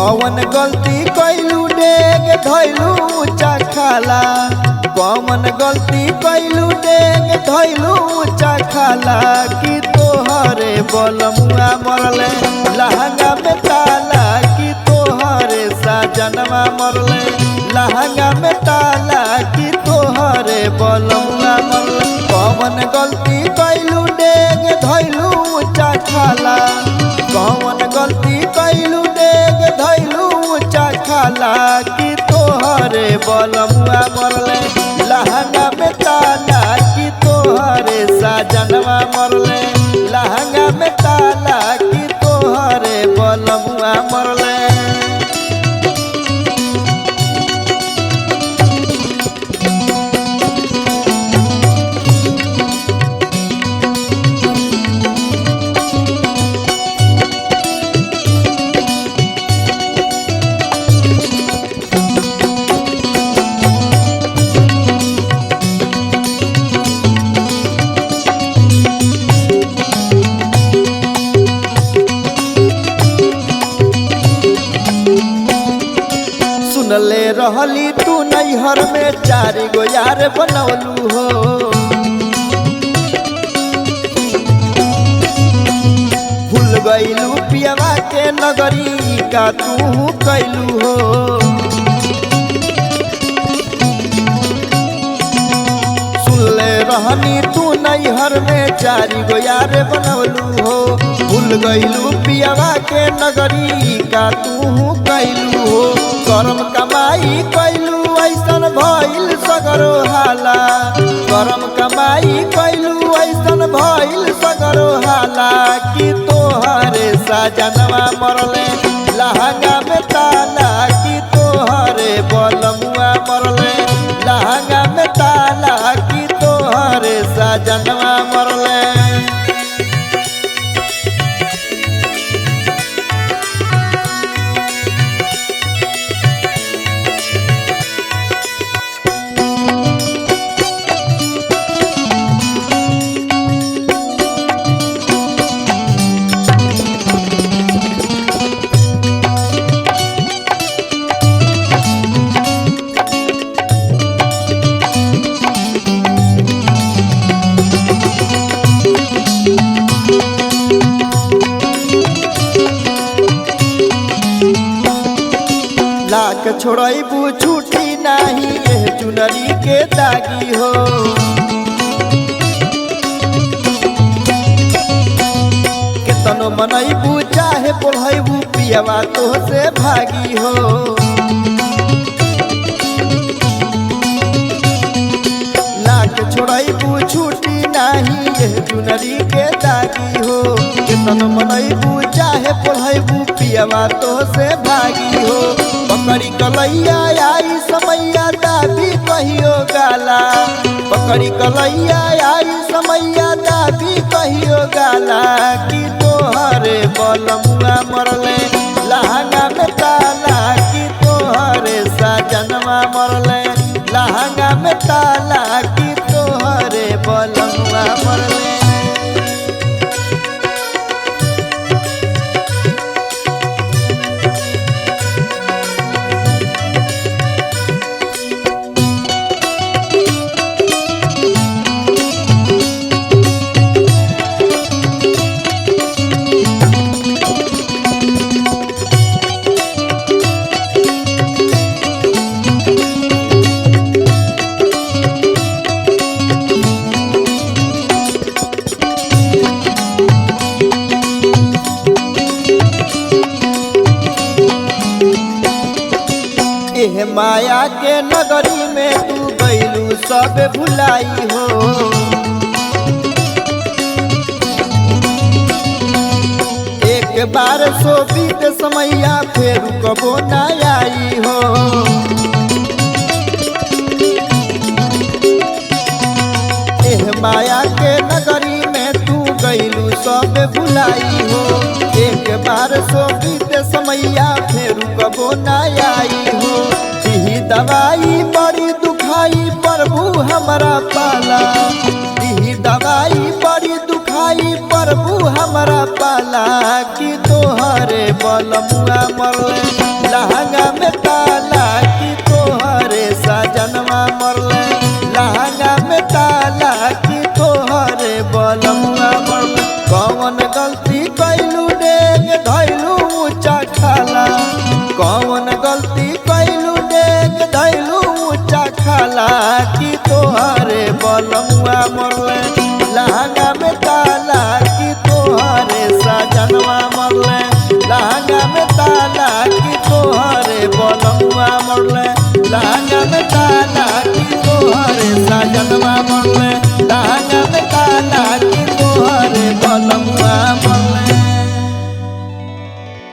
कौन गलती कैलू डेग धैलू ऊंचा खाला कौन गलती कैलू डेग धैलू ऊंचा खाला कि तोहरे बलमुआ मरले लहंगा में ताला कि तोहरे साजनवा मरले लहंगा में ताला कि तोहरे बलमुआ मरले कौन गलती कैलू डेग धैलू ऊंचा खाला कौन गलती कैलू डेग धैलू ऊंचा खाला कि तोहरे बलमुआ मरले लहंगा में ताला कि तोहरे साजनवा मरले लहंगा में ताला कि तोहरे बलमुआ मरले। सुनले रहली तू नैहर में 4 गो यार बनौलू हो भूल गईलू पियवा के नगरी का तू कैलू हो सुनले रहनी तू नैहर में 4 गो यार बनौलू हो भूल गईलू पियवा के नगरी का तू कैलू हो करम कमाई कैलू ऐसन भइल सगरो हाला करम कमाई कैलू ऐसन भइल सगरो हाला कि तोहरे साजनवा मरले लहंगा में ताला कि तोहरे बलमुआ मरले लहंगा में ताला कि तोहरे साजनवा मरले। लाख छोड़बू छूटी नाही ये चुनरी के दागी हो केतनो मनैबू चाहे बोलैबू पियवा तो से भागी हो लाख छोड़बू छूटी नाही ये चुनरी के दागी हो केतनो मनैबू चाहे बोलैबू पियवा तो से भागी हो पकड़ी कलैया आई समैया दाबी कहियो गाला पकड़ी कलैया आई समैया दाबी कहियो गाला कि तोहरे बलमुआ मरले लहंगा में ताला कि तोहरे साजनवा मरले लहंगा में ताला कि तोहरे बलमुआ मरले। एह माया के नगरी में तू गईलू सब भुलाई हो एक बार सो बीत समैया फिर कबो न आई हो एह माया के नगरी में तू गईलू सब भुलाई हो एक बार सो बीत समैया फिर कबो न आई हो दिही दवाई बड़ी दुखाई प्रभु हमारा पाला दिही दवाई बड़ी दुखाई प्रभु हमारा पाला कि तोहरे बलमुआ मरले मरले लहंगा में ताला की तोहरे साजन